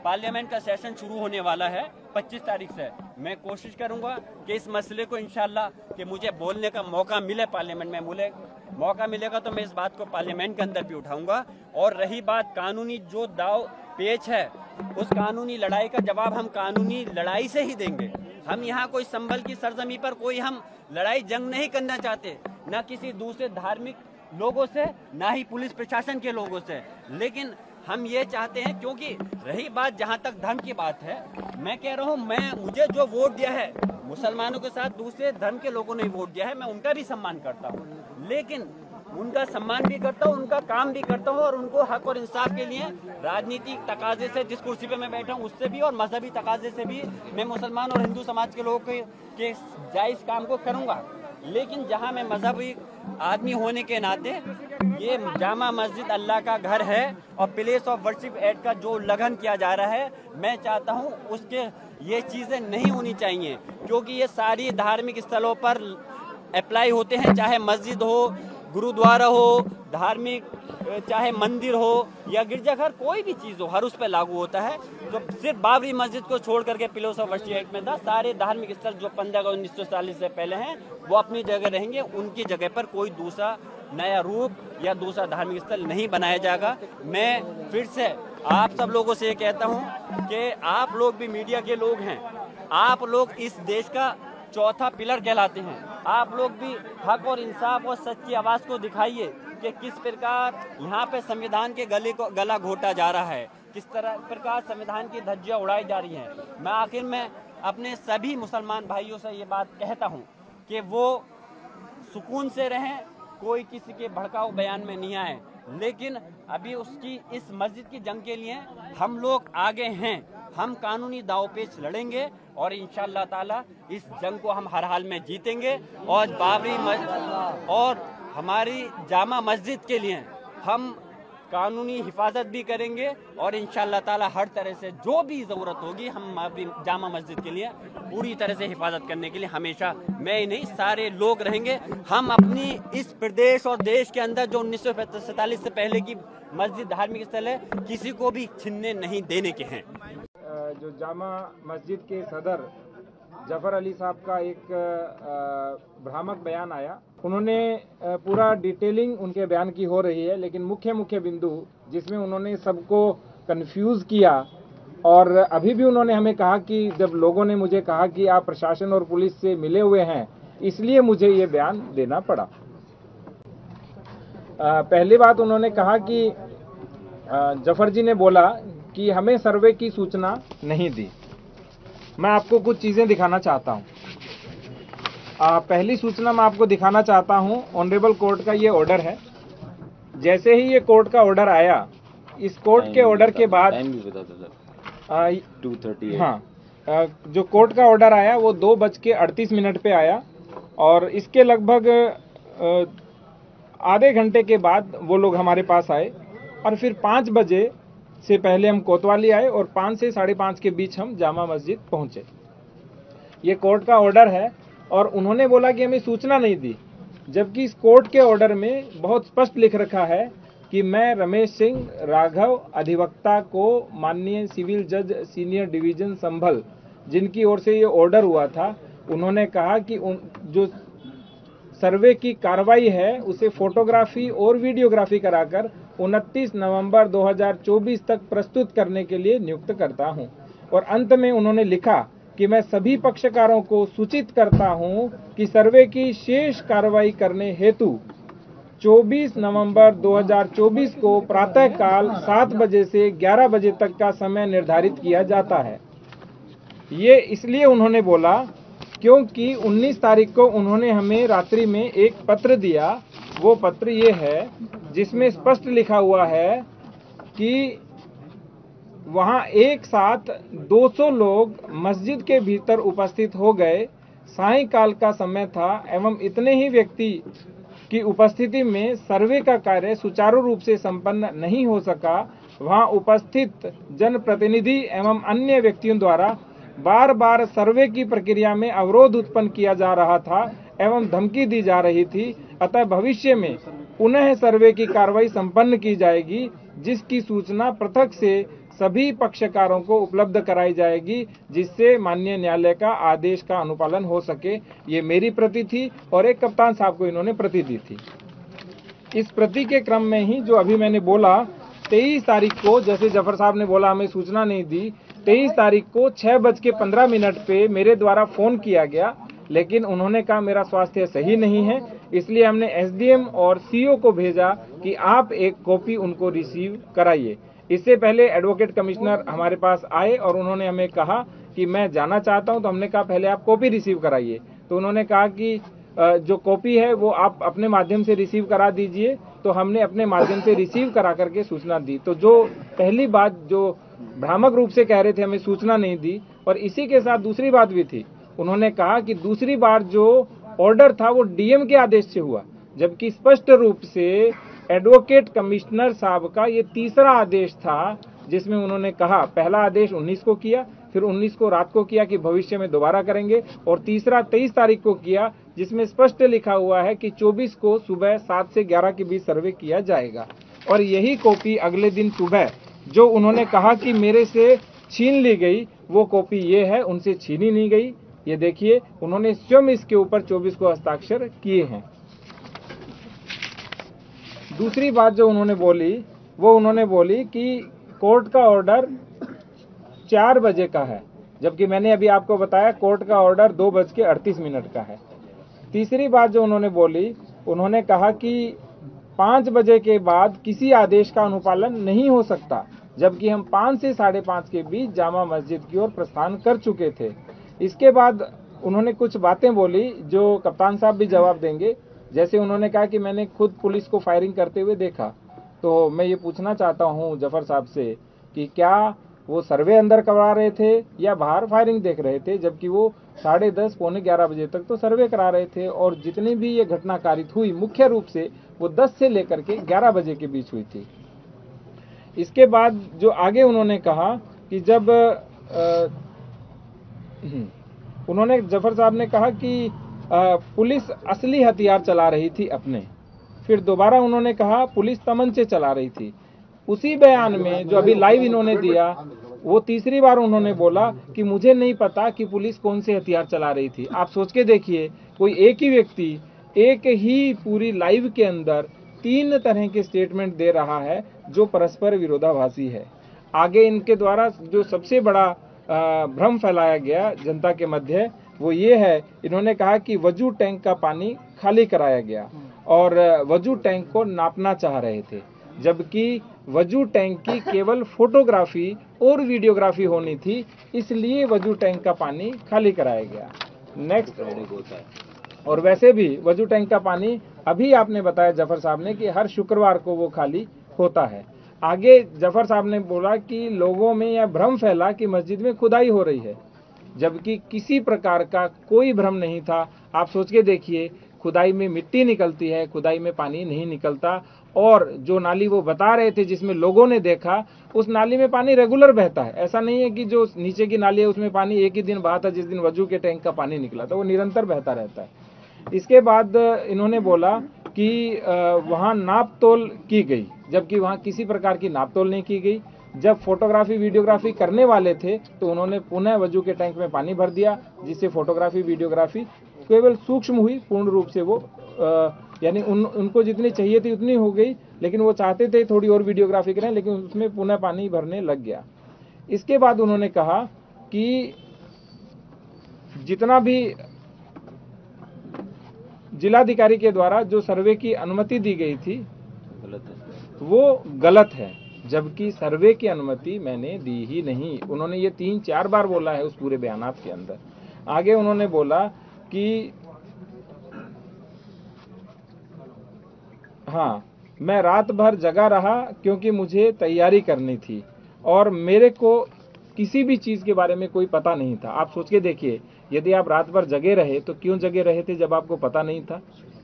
पार्लियामेंट का सेशन शुरू होने वाला है 25 तारीख से। मैं कोशिश करूंगा कि इस मसले को इंशाल्लाह कि मुझे बोलने का मौका मिले पार्लियामेंट में, मुझे मौका मिलेगा तो मैं इस बात को पार्लियामेंट के अंदर भी उठाऊंगा। और रही बात कानूनी जो दाव पेच है, उस कानूनी लड़ाई का जवाब हम कानूनी लड़ाई से ही देंगे। हम यहाँ कोई संभल की सरजमी पर कोई हम लड़ाई जंग नहीं करना चाहते, न किसी दूसरे धार्मिक लोगों से, ना ही पुलिस प्रशासन के लोगों से। लेकिन हम ये चाहते हैं, क्योंकि रही बात जहाँ तक धर्म की बात है, मैं कह रहा हूँ, मुझे जो वोट दिया है, मुसलमानों के साथ दूसरे धर्म के लोगों ने वोट दिया है, मैं उनका भी सम्मान करता हूँ। लेकिन उनका सम्मान भी करता हूँ, उनका काम भी करता हूँ, और उनको हक और इंसाफ के लिए राजनीतिक तकाजे से, जिस कुर्सी पे मैं बैठा हूँ उससे भी, और मजहबी तकाजे से भी मैं मुसलमान और हिंदू समाज के लोगों के जायज़ काम को करूँगा। लेकिन जहाँ मैं मजहबी आदमी होने के नाते ये जामा मस्जिद अल्लाह का घर है और प्लेस ऑफ वर्शिप एक्ट का जो उल्लंघन किया जा रहा है, मैं चाहता हूँ उसके ये चीज़ें नहीं होनी चाहिए, क्योंकि ये सारी धार्मिक स्थलों पर अप्लाई होते हैं, चाहे मस्जिद हो, गुरुद्वारा हो, धार्मिक चाहे मंदिर हो या गिरजाघर, कोई भी चीज़ हो, हर उस पर लागू होता है। तो सिर्फ बाबरी मस्जिद को छोड़ करके प्लेस ऑफ वर्शिप एक्ट में था, सारे धार्मिक स्थल जो 15 अगस्त 1940 से पहले हैं वो अपनी जगह रहेंगे, उनकी जगह पर कोई दूसरा नया रूप या दूसरा धार्मिक स्थल नहीं बनाया जाएगा। मैं फिर से आप सब लोगों से ये कहता हूँ कि आप लोग भी मीडिया के लोग हैं, आप लोग इस देश का चौथा पिलर कहलाते हैं, आप लोग भी हक और इंसाफ और सच्ची आवाज़ को दिखाइए कि किस प्रकार यहाँ पे संविधान के गला घोटा जा रहा है, किस प्रकार संविधान की धज्जियाँ उड़ाई जा रही हैं। मैं आखिर में अपने सभी मुसलमान भाइयों से ये बात कहता हूँ कि वो सुकून से रहें, कोई किसी के भड़काऊ बयान में नहीं आए, लेकिन अभी उसकी इस मस्जिद की जंग के लिए हम लोग आगे हैं, हम कानूनी दावपेच लड़ेंगे और इंशाअल्लाह ताला इस जंग को हम हर हाल में जीतेंगे और और हमारी जामा मस्जिद के लिए हम कानूनी हिफाजत भी करेंगे और इंशाअल्लाह ताला हर तरह से जो भी ज़रूरत होगी हम जामा मस्जिद के लिए पूरी तरह से हिफाजत करने के लिए हमेशा मैं ही नहीं सारे लोग रहेंगे। हम अपनी इस प्रदेश और देश के अंदर जो 1947 से पहले की मस्जिद धार्मिक स्थल है किसी को भी छीनने नहीं देने के हैं। जो जामा मस्जिद के सदर जफर अली साहब का एक भ्रामक बयान आया, उन्होंने पूरा डिटेलिंग उनके बयान की हो रही है, लेकिन मुख्य बिंदु जिसमें उन्होंने सबको कंफ्यूज किया और अभी भी उन्होंने हमें कहा कि जब लोगों ने मुझे कहा कि आप प्रशासन और पुलिस से मिले हुए हैं इसलिए मुझे ये बयान देना पड़ा। पहली बात उन्होंने कहा कि जफर जी ने बोला कि हमें सर्वे की सूचना नहीं दी। मैं आपको कुछ चीज़ें दिखाना चाहता हूँ। पहली सूचना मैं आपको दिखाना चाहता हूँ, ऑनरेबल कोर्ट का ये ऑर्डर है। जैसे ही ये कोर्ट का ऑर्डर आया, इस कोर्ट के ऑर्डर के बाद 2:30 हाँ, जो कोर्ट का ऑर्डर आया वो 2:38 पे आया और इसके लगभग आधे घंटे के बाद वो लोग हमारे पास आए और फिर 5 बजे से पहले हम कोतवाली आए और 5 से 5:30 के बीच हम जामा मस्जिद पहुंचे। ये कोर्ट का ऑर्डर है और उन्होंने बोला कि हमें सूचना नहीं दी, जबकि इस कोर्ट के ऑर्डर में बहुत स्पष्ट लिख रखा है कि मैं रमेश सिंह राघव अधिवक्ता को माननीय सिविल जज सीनियर डिवीजन संभल, जिनकी ओर से ये ऑर्डर हुआ था, उन्होंने कहा कि जो सर्वे की कार्रवाई है उसे फोटोग्राफी और वीडियोग्राफी कराकर 29 नवंबर 2024 तक प्रस्तुत करने के लिए नियुक्त करता हूं। और अंत में उन्होंने लिखा कि मैं सभी पक्षकारों को सूचित करता हूं कि सर्वे की शेष कार्रवाई करने हेतु 24 नवंबर 2024 को प्रातःकाल 7 बजे से 11 बजे तक का समय निर्धारित किया जाता है। ये इसलिए उन्होंने बोला क्योंकि 19 तारीख को उन्होंने हमें रात्रि में एक पत्र दिया। वो पत्र ये है जिसमें स्पष्ट लिखा हुआ है कि वहां एक साथ 200 लोग मस्जिद के भीतर उपस्थित हो गए। सायंकाल का समय था एवं इतने ही व्यक्ति की उपस्थिति में सर्वे का कार्य सुचारू रूप से संपन्न नहीं हो सका। वहां उपस्थित जनप्रतिनिधि एवं अन्य व्यक्तियों द्वारा बार बार सर्वे की प्रक्रिया में अवरोध उत्पन्न किया जा रहा था एवं धमकी दी जा रही थी। अतः भविष्य में पुनः सर्वे की कार्रवाई संपन्न की जाएगी, जिसकी सूचना पृथक से सभी पक्षकारों को उपलब्ध कराई जाएगी, जिससे माननीय न्यायालय का आदेश का अनुपालन हो सके। ये मेरी प्रति थी और एक कप्तान साहब को इन्होंने प्रति दी थी। इस प्रति के क्रम में ही जो अभी मैंने बोला 23 तारीख को, जैसे जफर साहब ने बोला हमें सूचना नहीं दी, 23 तारीख को 6:15 पे मेरे द्वारा फोन किया गया, लेकिन उन्होंने कहा मेरा स्वास्थ्य सही नहीं है, इसलिए हमने एसडीएम और सीओ को भेजा कि आप एक कॉपी उनको रिसीव कराइए। इससे पहले एडवोकेट कमिश्नर हमारे पास आए और उन्होंने हमें कहा कि मैं जाना चाहता हूं, तो हमने कहा पहले आप कॉपी रिसीव कराइए। तो उन्होंने कहा कि जो कॉपी है वो आप अपने माध्यम से रिसीव करा दीजिए। तो हमने अपने माध्यम से रिसीव करा करके सूचना दी। तो जो पहली बात जो भ्रामक रूप से कह रहे थे हमें सूचना नहीं दी, और इसी के साथ दूसरी बात भी थी, उन्होंने कहा कि दूसरी बार जो ऑर्डर था वो डीएम के आदेश से हुआ, जबकि स्पष्ट रूप से एडवोकेट कमिश्नर साहब का ये तीसरा आदेश था जिसमें उन्होंने कहा, पहला आदेश 19 को किया, फिर 19 को रात को किया कि भविष्य में दोबारा करेंगे, और तीसरा 23 तारीख को किया जिसमें स्पष्ट लिखा हुआ है कि 24 को सुबह 7 से 11 के बीच सर्वे किया जाएगा। और यही कॉपी अगले दिन सुबह जो उन्होंने कहा कि मेरे से छीन ली गई, वो कॉपी ये है, उनसे छीनी नहीं गई। ये देखिए, उन्होंने स्वयं इसके ऊपर 24 को हस्ताक्षर किए हैं। दूसरी बात जो उन्होंने बोली, वो उन्होंने बोली कि कोर्ट का ऑर्डर 4 बजे का है, जबकि मैंने अभी आपको बताया कोर्ट का ऑर्डर 2:38 का है। तीसरी बात जो उन्होंने बोली, उन्होंने कहा कि 5 बजे के बाद किसी आदेश का अनुपालन नहीं हो सकता, जबकि हम 5 से 5:30 के बीच जामा मस्जिद की ओर प्रस्थान कर चुके थे। इसके बाद उन्होंने कुछ बातें बोली जो कप्तान साहब भी जवाब देंगे। जैसे उन्होंने कहा कि मैंने खुद पुलिस को फायरिंग करते हुए देखा। तो मैं ये पूछना चाहता हूँ जफर साहब से कि क्या वो सर्वे अंदर करवा रहे थे या बाहर फायरिंग देख रहे थे, जबकि वो 10:30 पौने 11 बजे तक तो सर्वे करा रहे थे, और जितनी भी ये घटना कारित हुई मुख्य रूप से वो 10 से लेकर के 11 बजे के बीच हुई थी। इसके बाद जो आगे उन्होंने कहा कि जब उन्होंने जफर साहब ने कहा कि पुलिस असली हथियार चला रही थी अपने, फिर दोबारा उन्होंने कहा पुलिस तमंचे चला रही थी। उसी बयान में जो अभी लाइव इन्होंने दिया, वो तीसरी बार उन्होंने बोला कि मुझे नहीं पता कि पुलिस कौन से हथियार चला रही थी। आप सोच के देखिए, कोई एक ही व्यक्ति एक ही पूरी लाइव के अंदर 3 तरह के स्टेटमेंट दे रहा है जो परस्पर विरोधाभासी है। आगे इनके द्वारा जो सबसे बड़ा भ्रम फैलाया गया जनता के मध्य, वो ये है, इन्होंने कहा कि वजू टैंक का पानी खाली कराया गया और वजू टैंक को नापना चाह रहे थे, जबकि वजू टैंक की केवल फोटोग्राफी और वीडियोग्राफी होनी थी, इसलिए वजू टैंक का पानी खाली कराया गया। नेक्स्ट, और वैसे भी वजू टैंक का पानी अभी आपने बताया जफर साहब ने कि हर शुक्रवार को वो खाली होता है। आगे जफर साहब ने बोला कि लोगों में यह भ्रम फैला कि मस्जिद में खुदाई हो रही है, जबकि किसी प्रकार का कोई भ्रम नहीं था। आप सोच के देखिए, खुदाई में मिट्टी निकलती है, खुदाई में पानी नहीं निकलता, और जो नाली वो बता रहे थे जिसमें लोगों ने देखा, उस नाली में पानी रेगुलर बहता है। ऐसा नहीं है कि जो नीचे की नाली है उसमें पानी एक ही दिन बहा था, जिस दिन वजू के टैंक का पानी निकला था, वो निरंतर बहता रहता है। इसके बाद इन्होंने बोला कि वहाँ नाप तोल की गई, जबकि वहाँ किसी प्रकार की नाप तोल नहीं की गई। जब फोटोग्राफी वीडियोग्राफी करने वाले थे तो उन्होंने पुनः वजू के टैंक में पानी भर दिया, जिससे फोटोग्राफी वीडियोग्राफी केवल सूक्ष्म हुई, पूर्ण रूप से वो यानी उनको जितनी चाहिए थी उतनी हो गई, लेकिन वो चाहते थे थोड़ी और वीडियोग्राफी करें, लेकिन उसमें पुनः पानी भरने लग गया। इसके बाद उन्होंने कहा कि जितना भी जिलाधिकारी के द्वारा जो सर्वे की अनुमति दी गई थी वो गलत है, जबकि सर्वे की अनुमति मैंने दी ही नहीं। उन्होंने ये 3-4 बार बोला है उस पूरे बयानात के अंदर। आगे उन्होंने बोला कि हाँ, मैं रात भर जगा रहा क्योंकि मुझे तैयारी करनी थी और मेरे को किसी भी चीज़ के बारे में कोई पता नहीं था। आप सोच के देखिए, यदि आप रात भर जगे रहे तो क्यों जगे रहे थे जब आपको पता नहीं था?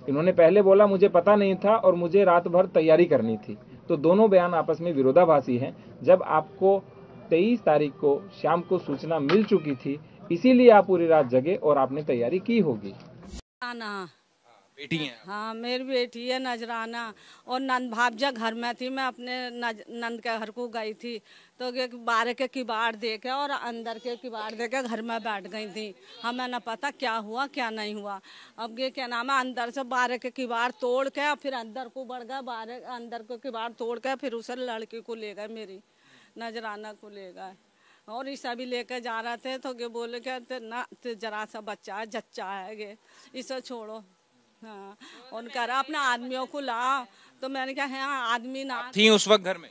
इन्होंने पहले बोला मुझे पता नहीं था और मुझे रात भर तैयारी करनी थी, तो दोनों बयान आपस में विरोधाभासी हैं। जब आपको 23 तारीख को शाम को सूचना मिल चुकी थी, इसीलिए आप पूरी रात जगे और आपने तैयारी की होगी। बेटी है? हाँ, मेरी बेटी है नजराना, और नंद भावजा घर में थी। मैं अपने नंद के घर को गई थी तो बाहर के किवाड़ देके और अंदर के किवाड़ देके घर में बैठ गई थी। हमें न पता क्या हुआ क्या नहीं हुआ। अब ये क्या नाम है, अंदर से बाहर के किवाड़ तोड़ के फिर अंदर को बढ़ गए, बाहर अंदर के किवाड़ तोड़ के फिर उसे लड़की को ले गए, मेरी नजराना को ले गए, और ईसा भी लेकर जा रहे थे। तो ये बोले कि ना जरा सा बच्चा है, जच्चा है, ये इसे छोड़ो। हाँ, उनका अपना आदमियों को लाओ। तो मैंने कहा हाँ, आदमी ना थी उस वक्त घर में?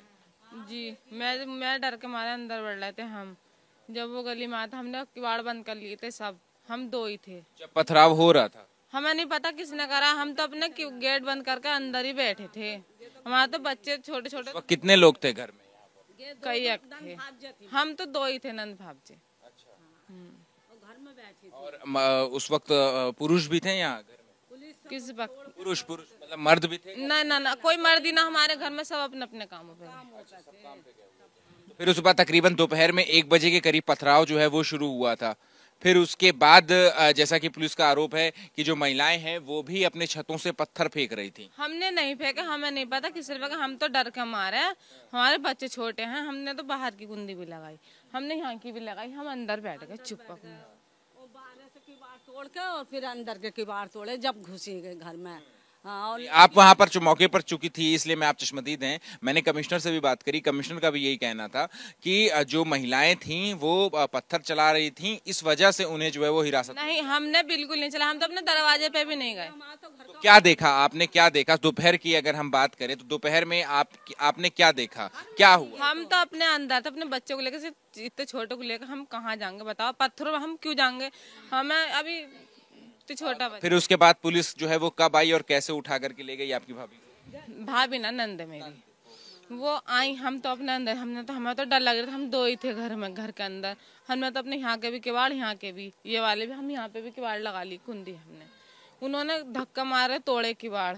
जी, मैं डर के मारे अंदर बढ़ रहे थे हम। जब वो गली में आया था हमने किवाड़ बंद कर लिए थे सब, हम 2 ही थे। जब पथराव हो रहा था हमें नहीं पता किसने करा, हम तो अपने गेट बंद करके अंदर ही बैठे थे। हमारे तो बच्चे छोटे छोटे। कितने लोग थे घर में? कई एक थे, हम तो 2 ही थे, नंद भावजे। घर में बैठी थी। और उस वक्त पुरुष भी थे यहाँ घर में? किस वक्त? पुरुष मतलब मर्द भी थे? ना ना ना, कोई मर्द ही ना, हमारे घर में सब अपने अपने कामों पे गए। फिर उस बाद तकरीबन दोपहर में 1 बजे के करीब पथराव जो है वो शुरू हुआ था। फिर उसके बाद जैसा कि पुलिस का आरोप है कि जो महिलाएं हैं वो भी अपने छतों से पत्थर फेंक रही थी। हमने नहीं फेंके, हमें नहीं पता किस रुपए का, हम तो डर के मारे हैं, हमारे बच्चे छोटे हैं, हमने तो बाहर की कुंडी भी लगाई, हमने यहाँ की भी लगाई, हम अंदर बैठ गए चुप अपने। बाहर से किवाड़ तोड़ के और फिर अंदर के किवाड़ तोड़े जब घुसी गए घर में। हाँ, और आप वहां पर मौके पर चुकी थी इसलिए मैं आप चश्मदीद हैं। मैंने कमिश्नर से भी बात करी, कमिश्नर का भी यही कहना था कि जो महिलाएं थीं वो पत्थर चला रही थीं, इस वजह से उन्हें जो है वो हिरासत। नहीं, हमने बिल्कुल नहीं चला, हम तो अपने दरवाजे पे भी नहीं गए। तो क्या देखा आपने, क्या देखा दोपहर की अगर हम बात करें तो दोपहर में आपने क्या देखा, क्या हुआ? हम तो अपने अंदर थे, अपने बच्चों को लेकर, इतने छोटे को लेकर हम कहाँ जाएंगे बताओ, पत्थरों में हम क्यों जाएंगे, हमें अभी तो छोटा बच्चा। फिर उसके बाद पुलिस जो है वो कब आई और कैसे उठा करके ले गई आपकी भाभी? भाभी ना नंद मेरी, वो आई, हम तो अपने अंदर, हमें तो डर लग रहा था, हम 2 ही थे घर में, घर के अंदर, हमने तो अपने यहाँ के भी किवाड़, यहाँ के भी, ये वाले भी, हम यहाँ पे भी किवाड़ लगा ली कुंडी हमने, उन्होंने धक्का मारे तोड़े किवाड़,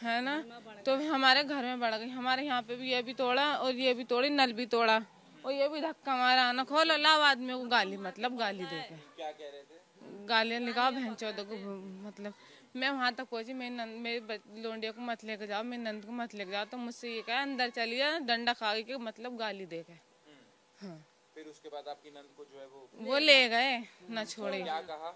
है ना, तो हमारे घर में बढ़ गई, हमारे यहाँ पे भी ये भी तोड़ा और ये भी तोड़ी, नल भी तोड़ा और ये भी धक्का मारा, आना खोलो, लाओ आदमियों को गाली, मतलब गाली देके, क्या कह रहे थे? गालियाँ निकाल बहन चौदह को, मतलब मैं वहाँ तक पहुँची, मेरे लोंडिया को मत लेकर जाओ, मेरी नंद को मत लेकर जाओ, तो मुझसे ये कहा अंदर चलिए, डंडा खा के, मतलब गाली दे के। हाँ। फिर उसके बाद आपकी नंद को जो है वो ले गए, न छोड़े। क्या कहा?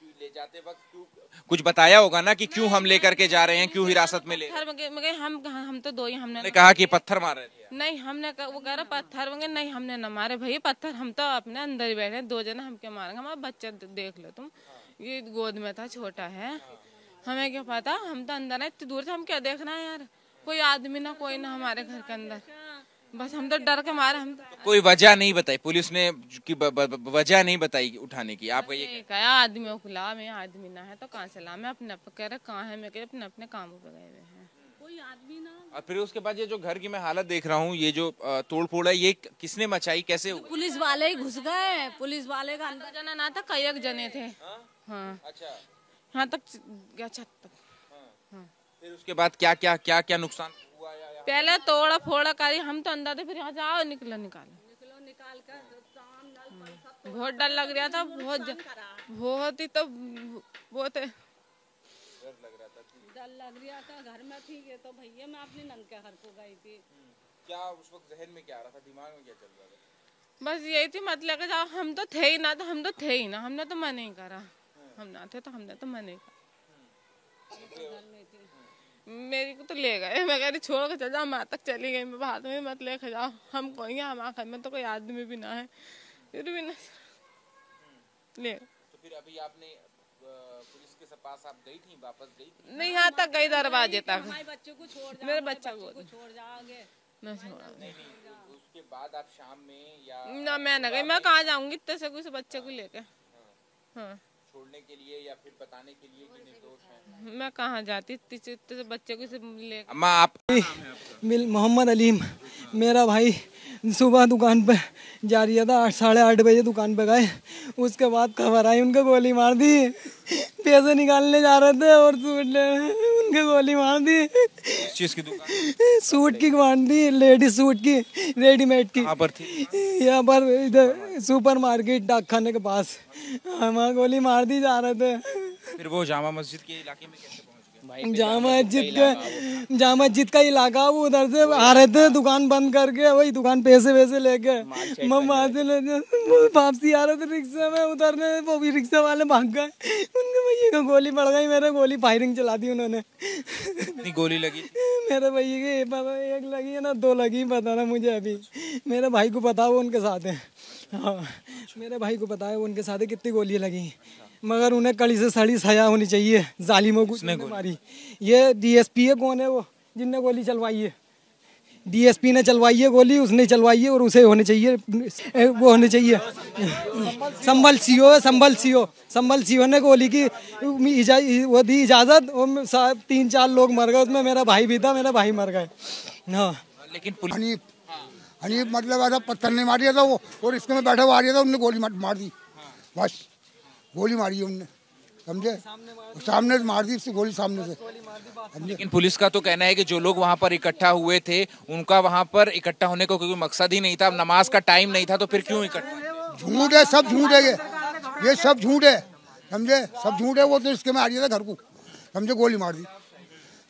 क्यों ले जाते वक्त क्यों कुछ बताया होगा ना कि क्यों हम लेकर के जा रहे हैं, क्यों हिरासत में ले? हम तो 2 ही, हमने कहा कि पत्थर मार रहे थे। नहीं, हमने वो कह रहा पत्थर होंगे, नहीं हमने न मारे भैया पत्थर, हम तो अपने अंदर ही बैठे, 2 जना हम क्या मारेंगे, हमारा बच्चा देख लो तुम, ये गोद में था, छोटा है, हमें क्या पता, हम तो अंदर है, इतनी दूर से हम क्या देखना है यार, कोई आदमी ना कोई ना हमारे घर के अंदर, बस हम तो डर के मारे, हम तो कोई वजह नहीं बताई पुलिस ने कि वजह नहीं बताई उठाने की? आपका ये कहा आदमियों को ला, मैं आदमी ना है तो कहाँ से ला, मैं अपने कह रहे कहाँ है, मैं कह अपने अपने कामों पे गए हुए हैं, कोई आदमी ना। और फिर उसके बाद ये जो घर की मैं हालत देख रहा हूँ, ये जो तोड़ फोड़ है, ये किसने मचाई, कैसे हुआ? पुलिस वाले ही घुस गए, पुलिस वाले का अंदर जना ना था, कई एक जने थे। हाँ, अच्छा, यहाँ तक गया, छत तक। हाँ। फिर उसके बाद क्या क्या क्या क्या नुकसान हुआ? पहले तोड़ा फोड़ा करी, हम तो अंदर थे, फिर यहाँ जाओ निकलो निकाल कर, बहुत डर लग रहा था, बहुत ही तो बहुत डर लग रहा था, घर में थी ये तो भैया, मैं अपनी नंद के घर को गई थी। क्या उस वक्त जहन में क्या आ रहा था, दिमाग में क्या चल रहा था? बस यही थी, मत लेकर जाओ, हम तो थे ही ना, तो हम तो थे ही ना, हमने तो मन नहीं करा, हम ना थे तो हमने तो मन नहीं करा, मेरी को तो ले गए, मैं कह रही छोड़ के चल जाओ, माँ तक चली गई, मैं बात में मत लेकर जाओ, हम कोई हैं, हमारे घर में तो कोई आदमी भी ना है, फिर भी ना ले। तो फिर अभी आपने पुलिस के पास आप गई थी, वापस गई थी? नहीं, यहाँ तक गई, दरवाजे तक, हमारे बच्चों को छोड़ जाओ, मेरे बच्चा को छोड़ जाओगे ना, छोड़ा नहीं, उसके बाद आप शाम में या ना, मैं ना गई, मैं कहाँ जाऊंगी इतने से कुछ बच्चे को लेके, हाँ, छोड़ने के लिए या फिर बताने के लिए कि निर्दोष हैं? मैं कहाँ जाती इतने से बच्चे को लेके। अम्मा आप? मोहम्मद अलीम, मेरा भाई सुबह दुकान पे जा रहा था, 8 साढ़े 8 बजे दुकान पे गए, उसके बाद खबर आई उनके गोली मार दी, पैसे निकालने जा रहे थे और उनके गोली मार दी। किस चीज की दुकान? सूट की मार दी, लेडीज सूट की, रेडीमेड की। कहाँ पर थी? यहाँ पर इधर सुपर मार्केट डाक खाने के पास, वहाँ गोली मार दी जा रहे थे। फिर वो जामा मस्जिद के इलाके में कैसे पहुंच गए? जामा मस्जिद का इलाका, वो उधर से आ रहे थे दुकान बंद करके, वही दुकान पैसे वैसे लेके, वापसी आ रहे थे रिक्शा में, उतरने वो भी रिक्शा वाले भाग गए, उनके भैया को गोली पड़ गई, मेरे गोली फायरिंग चला दी उन्होंने। कितनी गोली लगी? मेरे भैया की पता, 1 लगी है ना 2 लगी, पता ना मुझे अभी, मेरे भाई को पता, वो उनके साथ है। हाँ, मेरे भाई को पता है वो उनके साथ है, कितनी गोलियाँ लगी, मगर उन्हें कड़ी से सड़ी सजा होनी चाहिए, जालिमों को मारी। ये डीएसपी है, कौन है वो जिनने गोली चलवाई है? डीएसपी ने चलवाई है गोली, उसने चलवाई है, और उसे होने चाहिए, वो होने चाहिए। संभल सीओ है, संभल सीओ ने गोली की वो दी इजाजत, और 3-4 लोग मर गए, उसमें मेरा भाई भी था, मेरा भाई मर गए। हाँ, लेकिन हनीफ मतलब ऐसा पत्थर नहीं मारिया था वो, और इसके में बैठा हुआ आ रहा था, उनने गोली मार दी, बस गोली मारी है उनने। समझे, सामने से मार दी उससे गोली, सामने से। लेकिन पुलिस का तो कहना है कि जो लोग वहां पर इकट्ठा हुए थे उनका वहां पर इकट्ठा होने का कोई मकसद ही नहीं था, नमाज का टाइम नहीं था, तो फिर क्यों इकट्ठा? झूठ है, सब झूठ है, ये सब झूठ है, समझे, सब झूठ है। वो तो इसके में आ रही था घर को, समझे, गोली मार दी,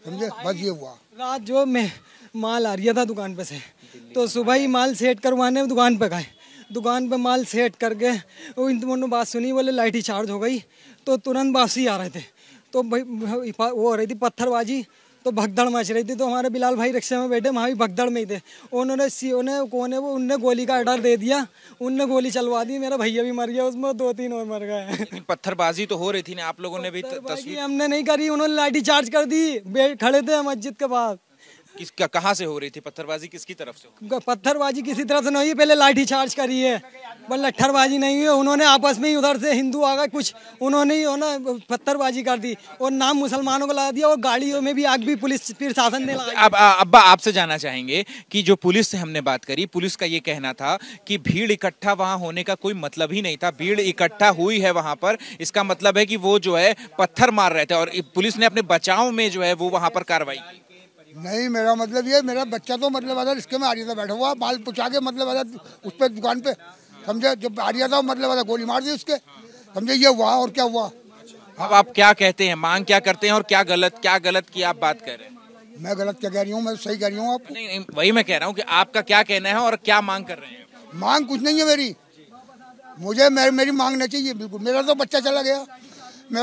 समझे, बस ये हुआ। रात जो मैं माल आ रहा था दुकान पे से, तो सुबह ही माल सेट करवाने दुकान पे गए, दुकान पे माल सेट करके वो इन दोनों बात सुनी, बोले लाठी चार्ज हो गई, तो तुरंत वापसी आ रहे थे, तो भाई वो हो रही थी पत्थरबाजी, तो भगदड़ मच रही थी, तो हमारे बिलाल भाई रिक्शे में बैठे, वहाँ भी भगदड़ में ही थे। उन्होंने कौन है वो, उनने गोली का ऑर्डर दे दिया, उनने गोली चलवा दी, मेरा भैया भी मर गया उसमें, 2-3 और मर गए। पत्थरबाजी तो हो रही थी ना, आप लोगों ने भी तस्वीर? हमने नहीं करी, उन्होंने लाठी चार्ज कर दी, खड़े थे मस्जिद के पास। किसका, कहाँ से हो रही थी पत्थरबाजी, किसकी तरफ से? पत्थरबाजी किसी तरफ से नहीं हुई, पहले लाठी चार्ज करी है, पर लट्ठरबाजी नहीं हुई। उन्होंने आपस में ही, उधर से हिंदू आ गए कुछ, उन्होंने ही ना पत्थरबाजी कर दी और नाम मुसलमानों को लगा दिया, और गाड़ियों में भी आग भी पुलिस प्रशासन ने लगाई। अब अब्बा आपसे जानना चाहेंगे कि जो पुलिस से हमने बात करी, पुलिस का ये कहना था कि भीड़ इकट्ठा वहां होने का कोई मतलब ही नहीं था, भीड़ इकट्ठा हुई है वहां पर, इसका मतलब है कि वो जो है पत्थर मार रहे थे, और पुलिस ने अपने बचाव में जो है वो वहां पर कार्रवाई की। नहीं, मेरा मतलब ये, मेरा बच्चा तो मतलब अगर इसके में आ रहा था, बैठा हुआ माल पहुँचा के, मतलब अगर उस पर दुकान पे, समझे, जब आ रहा था मतलब अगर गोली मार दी उसके, समझे, ये हुआ। और क्या हुआ? अब आप क्या कहते हैं, मांग क्या करते हैं, और क्या गलत की आप बात कर रहे हैं? मैं गलत क्या कह रही हूँ, मैं सही कह रही हूँ आपको। नहीं, वही मैं कह रहा हूँ कि आपका क्या कहना है और क्या मांग कर रहे हैं? मांग कुछ नहीं है मेरी, मुझे मेरी मांग नहीं चाहिए बिल्कुल। मेरा तो बच्चा चला गया, मैं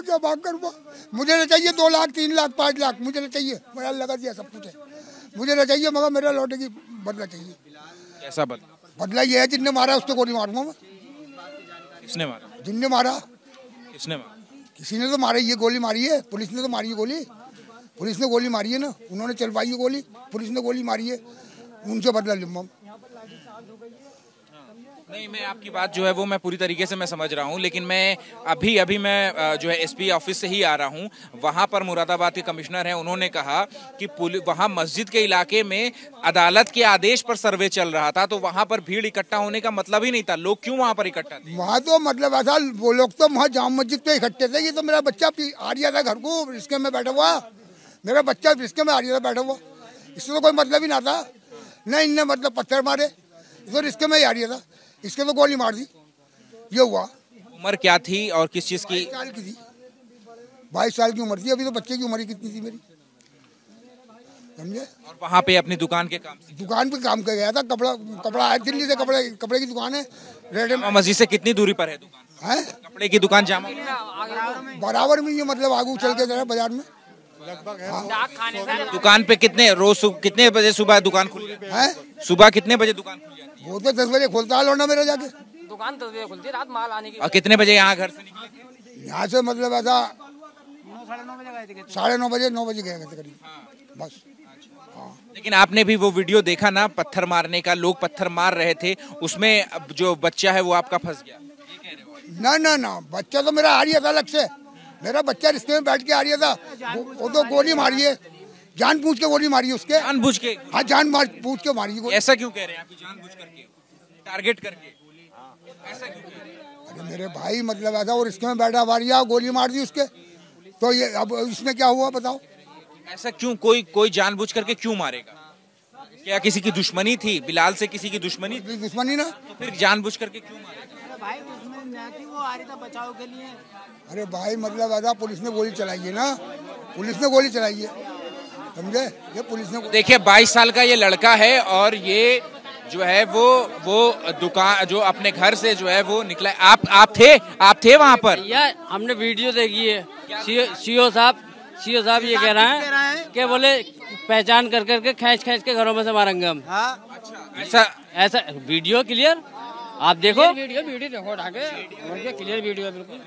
क्या मांग करूँगा? मुझे नहीं चाहिए 2 लाख 3 लाख 5 लाख, मुझे नहीं चाहिए, मेरा लगा दिया सब कुछ है, मुझे नहीं चाहिए, मगर मेरा लौटे की बदला चाहिए। कैसा बदला ये है, जिनने मारा उसको गोली मारूंगा मैं। किसने मारा? जिनने मारा। किसने मारा? किसी ने तो मारा, ये गोली मारी है, पुलिस ने तो मारी है गोली, पुलिस ने गोली मारी है ना, उन्होंने चलवाई है गोली, पुलिस ने गोली मारी है, उनसे बदला लूंगा। नहीं, मैं आपकी बात जो है वो मैं पूरी तरीके से मैं समझ रहा हूँ, लेकिन मैं अभी मैं जो है एसपी ऑफिस से ही आ रहा हूँ। वहाँ पर मुरादाबाद के कमिश्नर हैं, उन्होंने कहा कि वहाँ मस्जिद के इलाके में अदालत के आदेश पर सर्वे चल रहा था, तो वहाँ पर भीड़ इकट्ठा होने का मतलब ही नहीं था। लोग क्यों वहाँ पर इकट्ठा थे? वहाँ तो मतलब ऐसा, वो लोग तो वहाँ जाम मस्जिद पे इकट्ठे थे। ये तो मेरा बच्चा आ रहा था घर को, रिस्के में बैठा हुआ, मेरा बच्चा रिस्के में आ रहा था बैठा हुआ, इससे तो कोई मतलब ही ना था। न इनने मतलब पत्थर मारे, तो रिस्के में ही आ रहा था, इसके तो गोली मार दी, ये हुआ। उम्र क्या थी और किस चीज की? 22 साल की थी, 22 साल की उम्र थी। अभी तो बच्चे की उम्र कितनी थी मेरी, समझे। और वहाँ पे अपनी दुकान के दुकान पे काम कर गया था, कपड़ा आया दिल्ली से, कपड़े की दुकान है। जामा मस्जिद से कितनी दूरी पर है दुकान? है कपड़े की दुकान जामा बराबर में, ये मतलब आगू चल के जरा बाजार में लगभग है। दुकान पे कितने बजे सुबह दुकान खुली है? सुबह कितने बजे दुकान खुली? वो तो 10 बजे खोलता है लौंडा मेरा जाके। दुकान 10 बजे खुलती है, रात माल आने की। और कितने बजे यहाँ घर से निकले? यहाँ से मतलब ऐसा 9:30 बजे 9 बजे गए थे करीब, बस। लेकिन आपने भी वो वीडियो देखा ना, पत्थर मारने का, लोग पत्थर मार रहे थे, उसमें जो बच्चा है वो आपका फंस गया? ना, बच्चा तो मेरा आ रहा था अलग से, मेरा बच्चा रिश्ते में बैठ के आ रहा था, वो तो गोली मारी है, जानबूझ के गोली मारी है उसके। जानबूझ के? हाँ, जानबूझ के मारी है। ऐसा क्यों कह रहे हैं आप? जानबूझ करके, टारगेट करके, ऐसा क्यों कह रहे हैं? अरे मेरे भाई, मतलब ऐसा, और रिश्ते में बैठा मारिया, गोली मार दी उसके, तो ये अब इसमें क्या हुआ बताओ? ऐसा क्यों? कोई जानबूझ करके क्यों मारेगा? क्या किसी की दुश्मनी थी? बिलाल से किसी की दुश्मनी? दुश्मनी ना, तो फिर जानबूझ करके क्यों मारेगा? भाई दुश्मनी ना थी, वो आ रही था बचाव के लिए। अरे भाई, मतलब ऐसा, पुलिस ने गोली चलाई है ना, पुलिस ने गोली चलाई है, समझे, ये पुलिस ने। देखिए, 22 साल का ये लड़का है, और ये जो है वो दुकान जो अपने घर से जो है वो निकला। आप थे वहाँ पर? हमने वीडियो देखी है। सीओ साहब ये कह रहे हैं कि बोले पहचान कर करके खींच के घरों में से मारेंगे हम। ऐसा वीडियो क्लियर आप देखो, वीडियो देखो, क्लियर वीडियो बिल्कुल।